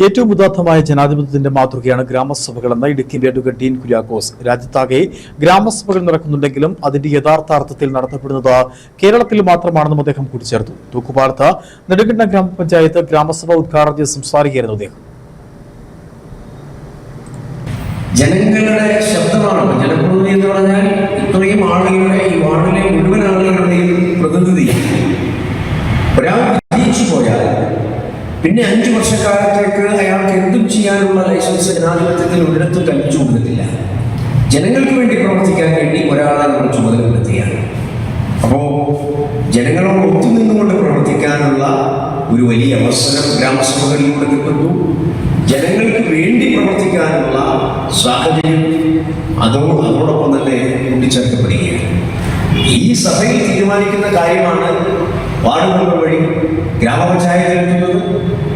ഏറ്റവും ഉദാത്തമായ ജനാധിപത്യത്തിന്റെ മാതൃകയാണ് ഗ്രാമസഭകളെന്ന ഇടുക്കി അഡ്വക്കേറ്റ് ഡീൻ കുര്യാക്കോസ്. രാജ്യത്താകെ ഗ്രാമസഭകൾ നടക്കുന്നുണ്ടെങ്കിലും അതിന്റെ യഥാർത്ഥ അർത്ഥത്തിൽ നടത്തപ്പെടുന്നത് കേരളത്തിൽ മാത്രമാണെന്നും അദ്ദേഹം കൂട്ടിച്ചേർത്തു. തൂക്കുപാലത്ത് നെടുങ്കണ്ടം ഗ്രാമപഞ്ചായത്ത് ഗ്രാമസഭ ഉദ്ഘാടനം ചെയ്ത് സംസാരിക്കുകയായിരുന്നു അദ്ദേഹം. ജനങ്ങളുടെ ശബ്ദമാണ് ജനപ്രതിനിധി എന്ന് പറഞ്ഞാൽ ഇത്രയും ആളുകളുടെ ഈ വാർഡിലെ മുഴുവൻ ആളുകളുടെയും പ്രതിനിധി. ഒരാൾ വിജയിച്ചു പോയാൽ പിന്നെ 5 വർഷക്കാലത്തേക്ക് അയാൾക്ക് എന്തും ചെയ്യാനുള്ള ലൈസൻസ് ജനാധിപത്യത്തിൽ ഒരിടത്തും കൽപ്പിച്ചു കൊടുക്കുന്നില്ല. ജനങ്ങൾക്ക് വേണ്ടി പ്രവർത്തിക്കാൻ വേണ്ടി ഒരാളെ നമ്മൾ ചുമതലപ്പെടുത്തുകയാണ്. അപ്പോൾ ജനങ്ങളോട് ഒത്തുനിന്നുകൊണ്ട് പ്രവർത്തിക്കാനുള്ള ഒരു വലിയ അവസരം ഗ്രാമസഭകളിലൂടെ കിട്ടുന്നു. ജനങ്ങൾക്ക് വേണ്ടി പ്രവർത്തിക്കാനുള്ള സാഹചര്യം അതോടൊപ്പം തന്നെ കൂട്ടിച്ചേർക്കപ്പെടുകയാണ്. ഈ സഭയിൽ തീരുമാനിക്കുന്ന കാര്യമാണ് വാർഡ് മെമ്പർ വഴി ഗ്രാമപഞ്ചായത്തിൽ എത്തുന്നത്.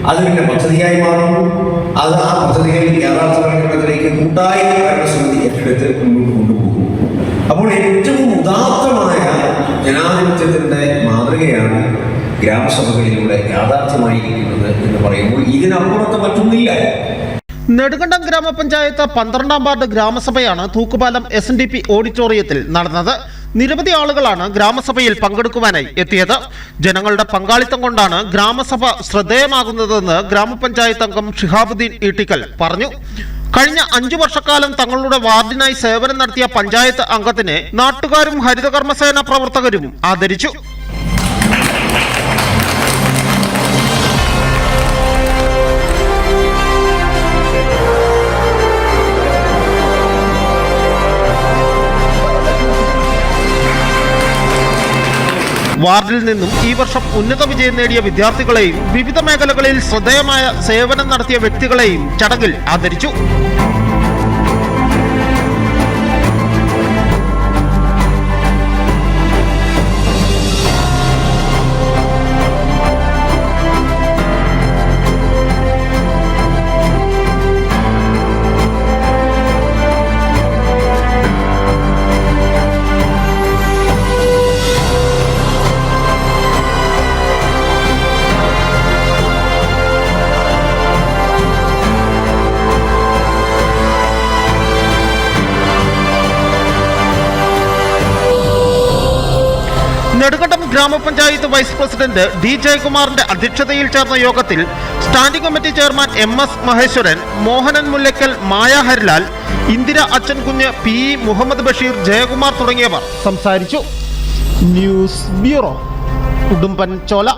അത് പിന്നെ പദ്ധതിയായി മാറുന്നു. അത് ആ പദ്ധതികൾ യാഥാർത്ഥ്യമാക്കുന്നതിലേക്ക് കൂട്ടായി ഭരണസമിതി ഏറ്റെടുത്ത് മുന്നോട്ട് കൊണ്ടുപോകുന്നു. അപ്പോൾ ഏറ്റവും ഉദാത്തമായ ജനാധിപത്യത്തിന്റെ മാതൃകയാണ് ഗ്രാമസഭകളിലൂടെ യാഥാർത്ഥ്യമായിരിക്കുന്നത് എന്ന് പറയുമ്പോൾ ഇതിനപ്പുറത്ത് മറ്റൊന്നില്ല. നെടുങ്കണ്ടം ഗ്രാമപഞ്ചായത്ത് 12ാം വാർഡ് ഗ്രാമസഭയാണ് തൂക്കുപാലം SNDP ഓഡിറ്റോറിയത്തിൽ നടന്നത്. നിരവധി ആളുകളാണ് ഗ്രാമസഭയിൽ പങ്കെടുക്കുവാനായി എത്തിയത്. ജനങ്ങളുടെ പങ്കാളിത്തം കൊണ്ടാണ് ഗ്രാമസഭ ശ്രദ്ധേയമാകുന്നതെന്ന് ഗ്രാമപഞ്ചായത്ത് അംഗം ഷിഹാബുദ്ദീൻ ഈട്ടിക്കൽ പറഞ്ഞു. കഴിഞ്ഞ 5 വർഷക്കാലം തങ്ങളുടെ വാർഡിനായി സേവനം നടത്തിയ പഞ്ചായത്ത് അംഗത്തിനെ നാട്ടുകാരും ഹരിതകർമ്മസേന പ്രവർത്തകരും ആദരിച്ചു. വാർഡിൽ നിന്നും ഈ വർഷം ഉന്നത വിജയം നേടിയ വിദ്യാർത്ഥികളെയും വിവിധ മേഖലകളിൽ ശ്രദ്ധേയമായ സേവനം നടത്തിയ വ്യക്തികളെയും ചടങ്ങിൽ ആദരിച്ചു. നെടുങ്കണ്ടം ഗ്രാമപഞ്ചായത്ത് വൈസ് പ്രസിഡന്റ് D. ജയകുമാറിന്റെ അധ്യക്ഷതയിൽ ചേർന്ന യോഗത്തിൽ standing committee chairman MS. Maheswaran, Mohanan Mullakkal, Maya Harilal, Indira Achankunju, PE. Muhammad Basheer, Jayakumar തുടങ്ങിയവർ സംസാരിച്ചു. News bureau, Udumbanchola.